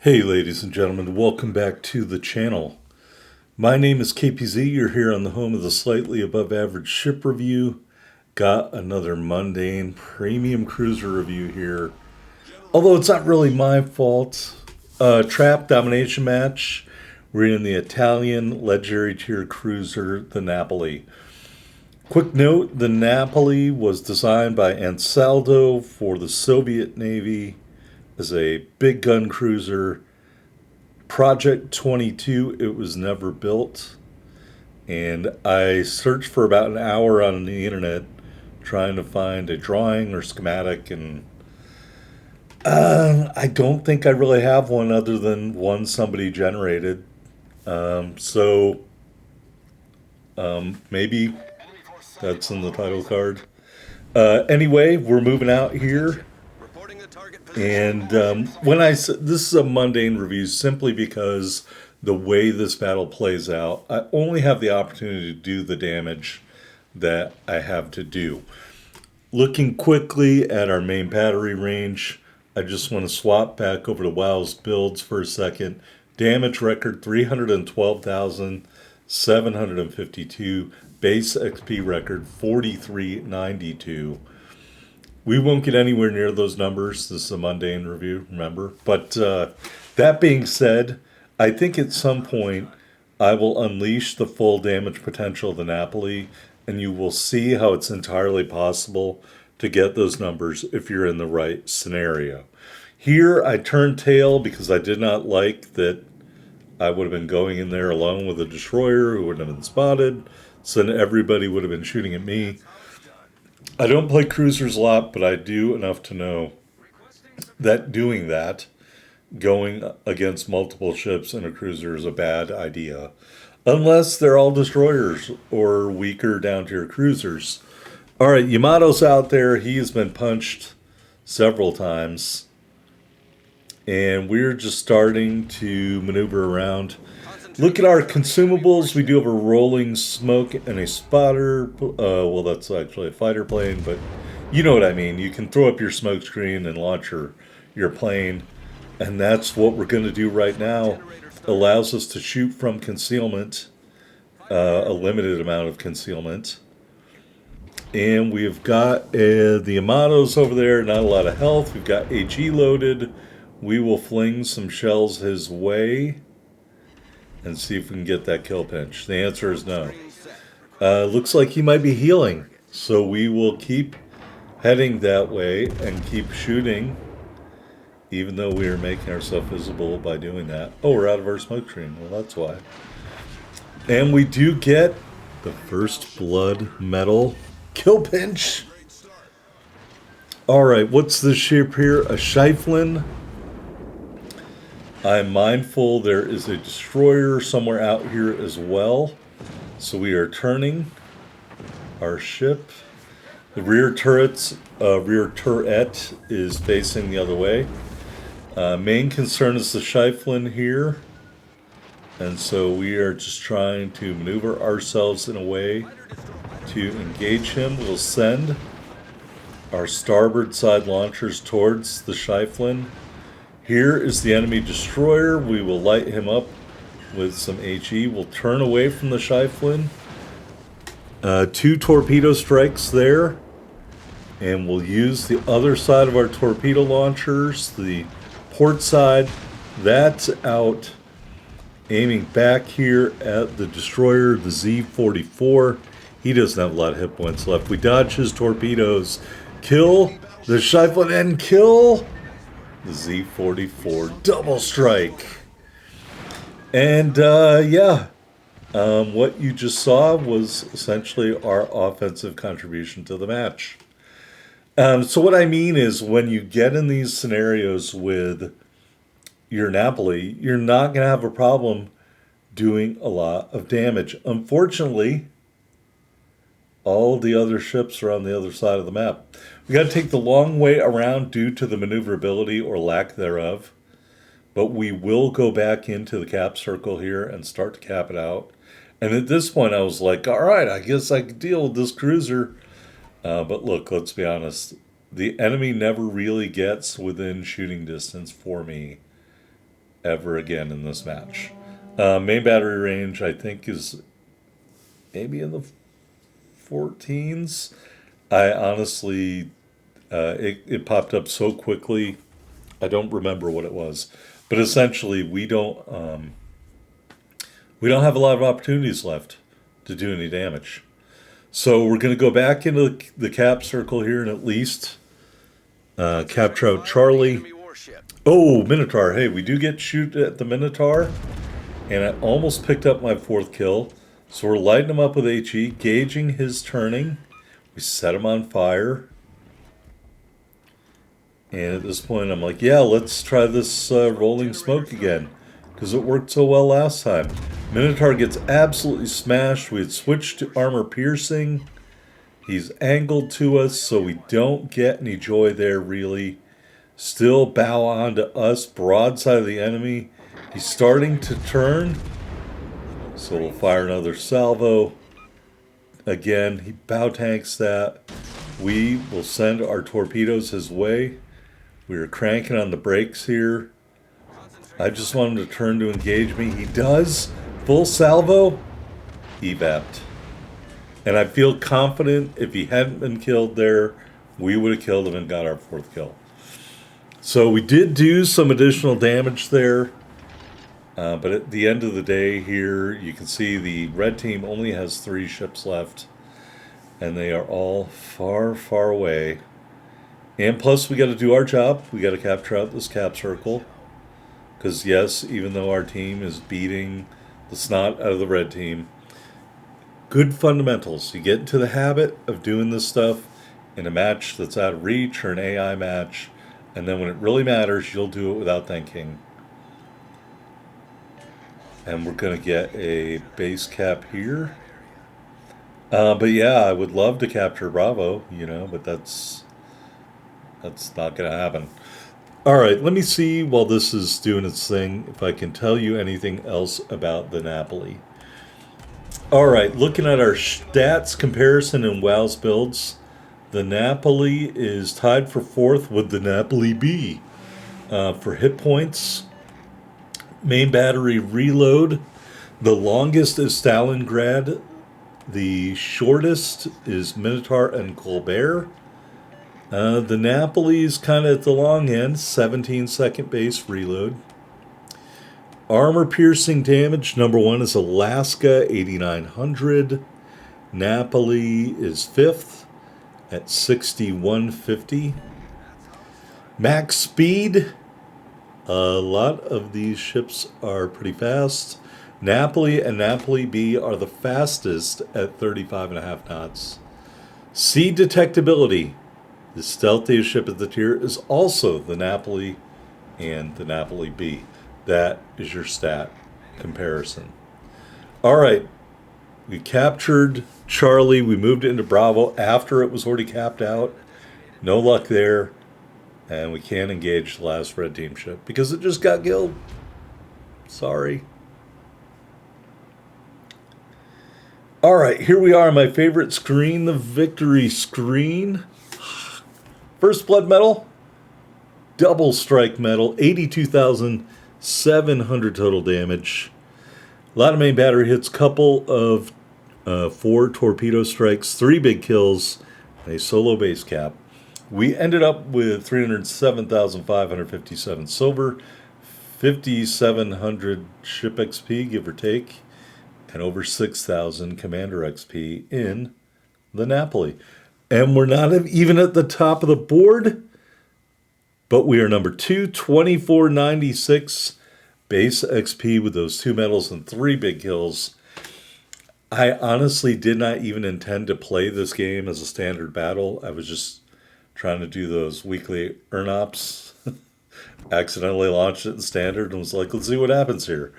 Hey ladies and gentlemen, welcome back to the channel. My name is KPZ, you're here on the home of the slightly above average ship review. Got another mundane premium cruiser review here. Although it's not really my fault. Trap domination match. We're in the Italian legendary tier cruiser, the Napoli. Quick note, the Napoli was designed by Ansaldo for the Soviet Navy as a big gun cruiser. Project 22, it was never built. And I searched for about an hour on the internet trying to find a drawing or schematic, and I don't think I really have one other than one somebody generated. Maybe that's in the title card. Anyway, we're moving out here. And when I said this is a mundane review, simply because the way this battle plays out, I only have the opportunity to do the damage that I have to do. Looking quickly at our main battery range, I just want to swap back over to WoW's builds for a second. Damage record 312,752. Base XP record 4392. We won't get anywhere near those numbers. This is a mundane review, remember? But that being said, I think at some point I will unleash the full damage potential of the Napoli, and you will see how it's entirely possible to get those numbers if you're in the right scenario. Here, I turned tail because I did not like that I would have been going in there alone with a destroyer who wouldn't have been spotted, so then everybody would have been shooting at me. I don't play cruisers a lot, but I do enough to know that doing that, going against multiple ships in a cruiser, is a bad idea. Unless they're all destroyers or weaker down tier cruisers. All right, Yamato's out there. He has been punched several times. And we're just starting to maneuver around. Look at our consumables. We do have a rolling smoke and a spotter. Well, that's actually a fighter plane, but you know what I mean. You can throw up your smoke screen and launch your plane. And that's what we're going to do right now. Allows us to shoot from concealment, a limited amount of concealment. And we've got the Yamatos over there, not a lot of health. We've got HE loaded. We will fling some shells his way and see if we can get that kill pinch. The answer is no. Looks like he might be healing. So we will keep heading that way and keep shooting, even though we are making ourselves visible by doing that. Oh, we're out of our smoke screen. Well, that's why. And we do get the first blood medal kill pinch. All right, what's this ship here? A Schieffelin. I'm mindful there is a destroyer somewhere out here as well. So we are turning our ship. The rear turret is facing the other way. Main concern is the Schieffelin here. And so we are just trying to maneuver ourselves in a way to engage him. We'll send our starboard side launchers towards the Schieffelin. Here is the enemy destroyer. We will light him up with some HE. We'll turn away from the Schieffelin. 2 torpedo strikes there. And we'll use the other side of our torpedo launchers, the port side. That's out, aiming back here at the destroyer, the Z-44. He doesn't have a lot of hit points left. We dodge his torpedoes. Kill the Schieffelin and kill the Z-44. Double strike. And what you just saw was essentially our offensive contribution to the match. So what I mean is, when you get in these scenarios with your Napoli, you're not going to have a problem doing a lot of damage. Unfortunately, all the other ships are on the other side of the map. We got to take the long way around due to the maneuverability or lack thereof. But we will go back into the cap circle here and start to cap it out. And at this point, I was like, all right, I guess I could deal with this cruiser. But look, let's be honest. The enemy never really gets within shooting distance for me. ever again in this match. Main battery range, I think, is maybe in the 14s. I honestly, it popped up so quickly, I don't remember what it was. But essentially, we don't have a lot of opportunities left to do any damage. So we're going to go back into the cap circle here and at least capture out Charlie. Oh, Minotaur. Hey, we do get shoot at the Minotaur. And I almost picked up my 4th kill. So we're lighting him up with HE, gauging his turning. We set him on fire. And at this point, I'm like, yeah, let's try this rolling smoke again. Because it worked so well last time. Minotaur gets absolutely smashed. We had switched to armor piercing. He's angled to us, so we don't get any joy there, really. Still bow on to us, broadside of the enemy. He's starting to turn. So we'll fire another salvo. Again, he bow tanks that. We will send our torpedoes his way. We are cranking on the brakes here. I just want him to turn to engage me. He does. Full salvo. Evapped. And I feel confident if he hadn't been killed there, we would have killed him and got our 4th kill. So we did do some additional damage there. But at the end of the day here, you can see the red team only has 3 ships left. And they are all far, far away. And plus, we got to do our job. We got to capture out this cap circle. Because, yes, even though our team is beating the snot out of the red team, good fundamentals. You get into the habit of doing this stuff in a match that's out of reach or an AI match. And then when it really matters, you'll do it without thinking. And we're going to get a base cap here. But yeah, I would love to capture Bravo, but that's not going to happen. All right, let me see while this is doing its thing if I can tell you anything else about the Napoli. All right, looking at our stats comparison in WoW's builds, the Napoli is tied for 4th with the Napoli B. For hit points, main battery reload, the longest is Stalingrad. The shortest is Minotaur and Colbert. The Napoli is kind of at the long end, 17-second base reload. Armor piercing damage, number 1 is Alaska, 8,900. Napoli is 5th at 6,150. Max speed, a lot of these ships are pretty fast. Napoli and Napoli B are the fastest at 35.5 knots. Sea detectability. The stealthiest ship of the tier is also the Napoli and the Napoli B. That is your stat comparison. All right. We captured Charlie. We moved it into Bravo after it was already capped out. No luck there. And we can't engage the last red team ship because it just got killed. Sorry. All right, here we are, my favorite screen, the victory screen. First blood medal, double strike medal, 82,700 total damage. A lot of main battery hits, couple of 4 torpedo strikes, 3 big kills, and a solo base cap. We ended up with 307,557 silver, 5,700 ship XP, give or take, and over 6,000 commander XP in the Napoli. And we're not even at the top of the board, but we are number 2, 2496 base XP with those 2 medals and 3 big kills. I honestly did not even intend to play this game as a standard battle. I was just trying to do those weekly earn ops. Accidentally launched it in standard and was like, let's see what happens here.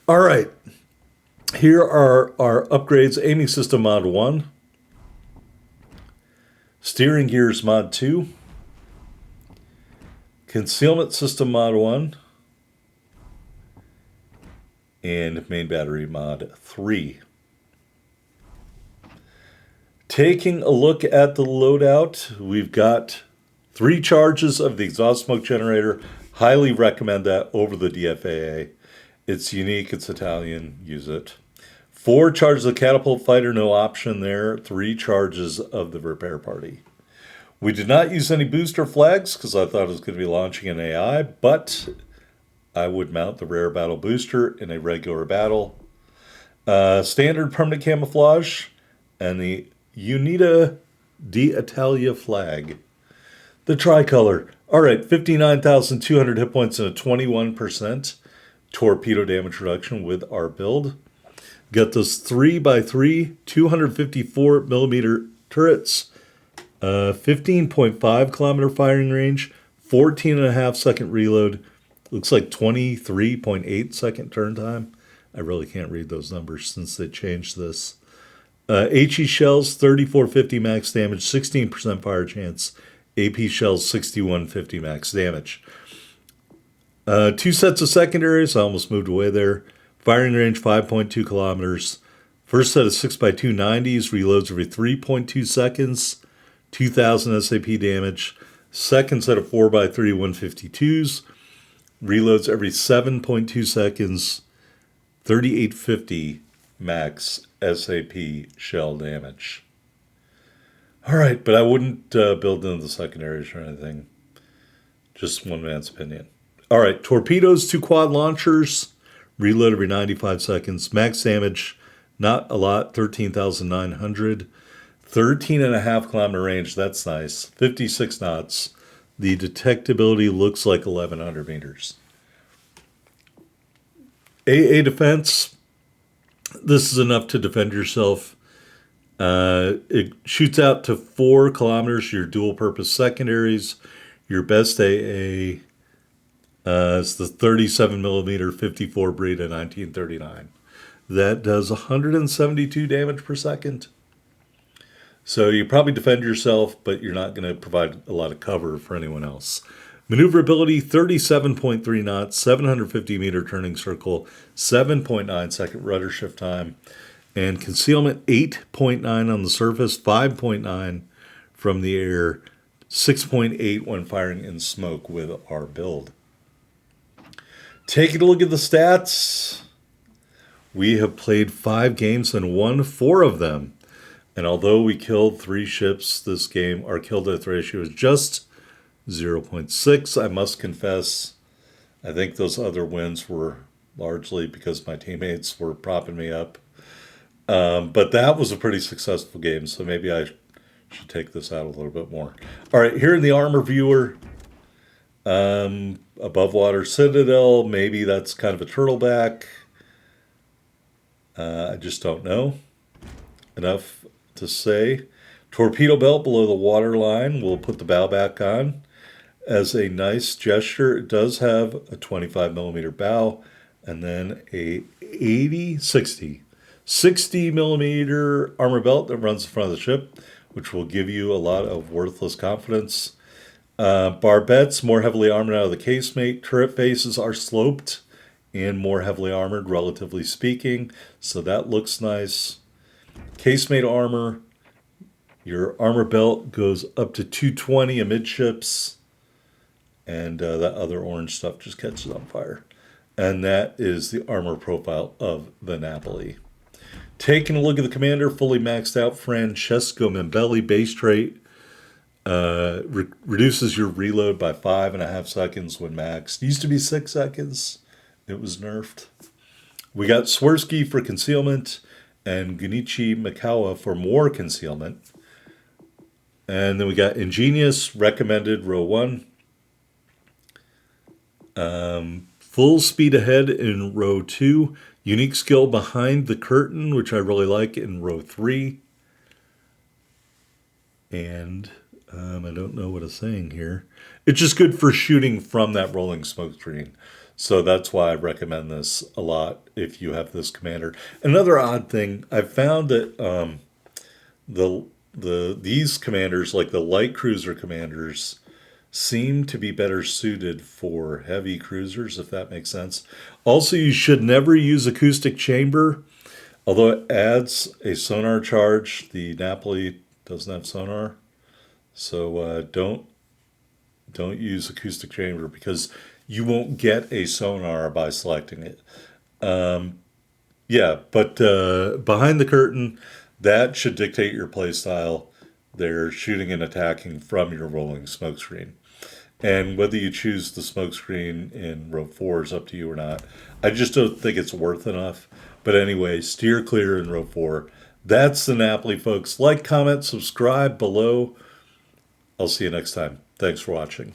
All right. Here are our upgrades. Aiming system mod 1. Steering gears mod 2. Concealment system mod 1. And main battery mod 3. Taking a look at the loadout, we've got 3 charges of the exhaust smoke generator, Highly recommend that over the DFAA. It's unique, it's Italian, use it. 4 charges of catapult fighter, no option there. 3 charges of the repair party. We did not use any booster flags because I thought it was going to be launching an AI, but I would mount the rare battle booster in a regular battle. Standard permanent camouflage and the Unita d'Italia flag. The tricolor. All right, 59,200 hit points and a 21% torpedo damage reduction with our build. Got those 3x3, 254 millimeter turrets, 15.5 kilometer firing range, 14.5 second reload. Looks like 23.8 second turn time. I really can't read those numbers since they changed this. HE shells, 3450 max damage, 16% fire chance. AP shells, 6150 max damage. 2 sets of secondaries. I almost moved away there. Firing range, 5.2 kilometers. First set of 6x2 90s, reloads every 3.2 seconds, 2,000 SAP damage. Second set of 4x3 152s, reloads every 7.2 seconds, 3850 max SAP shell damage. All right, but I wouldn't build into the secondaries or anything. Just one man's opinion. All right, torpedoes, 2 quad launchers, reload every 95 seconds. Max damage, not a lot, 13,900. 13.5 kilometer range, that's nice. 56 knots. The detectability looks like 1,100 meters. AA defense, this is enough to defend yourself. It shoots out to 4 kilometers, your dual purpose secondaries. Your best AA is the 37 millimeter 54 Breda 1939. That does 172 damage per second. So you probably defend yourself, but you're not going to provide a lot of cover for anyone else. Maneuverability, 37.3 knots, 750 meter turning circle, 7.9 second rudder shift time, and concealment, 8.9 on the surface, 5.9 from the air, 6.8 when firing in smoke with our build. Taking a look at the stats, we have played 5 games and won 4 of them. And although we killed 3 ships this game, our kill death ratio is just 0.6. I must confess, I think those other wins were largely because my teammates were propping me up. But that was a pretty successful game, so maybe I should take this out a little bit more. All right, here in the armor viewer, above water citadel, maybe that's kind of a turtleback. I just don't know enough to say. Torpedo belt below the water line. We'll put the bow back on as a nice gesture. It does have a 25 millimeter bow and then a 60 millimeter armor belt that runs in front of the ship, which will give you a lot of worthless confidence. Barbettes, more heavily armored out of the casemate. Turret faces are sloped and more heavily armored, relatively speaking, so that looks nice. Casemate armor, your armor belt goes up to 220 amidships, and that other orange stuff just catches on fire. And that is the armor profile of the Napoli. Taking a look at the commander, fully maxed out Francesco Membelli base trait. Reduces your reload by 5.5 seconds when maxed. Used to be 6 seconds. It was nerfed. We got Swirsky for concealment and Gunichi Mikawa for more concealment. And then we got Ingenious, recommended row 1. Full speed ahead in row 2. Unique skill behind the curtain, which I really like, in row 3. And I don't know what it's saying here. It's just good for shooting from that rolling smoke screen. So that's why I recommend this a lot if you have this commander. Another odd thing, I've found that these commanders, like the light cruiser commanders, seem to be better suited for heavy cruisers, if that makes sense. Also, you should never use acoustic chamber, although it adds a sonar charge. The Napoli doesn't have sonar, so don't use acoustic chamber because you won't get a sonar by selecting it. Yeah, but behind the curtain, that should dictate your play style. They're shooting and attacking from your rolling smoke screen. And whether you choose the smoke screen in row 4 is up to you or not. I just don't think it's worth enough. But anyway, steer clear in row 4. That's the Napoli, folks. Like, comment, subscribe below. I'll see you next time. Thanks for watching.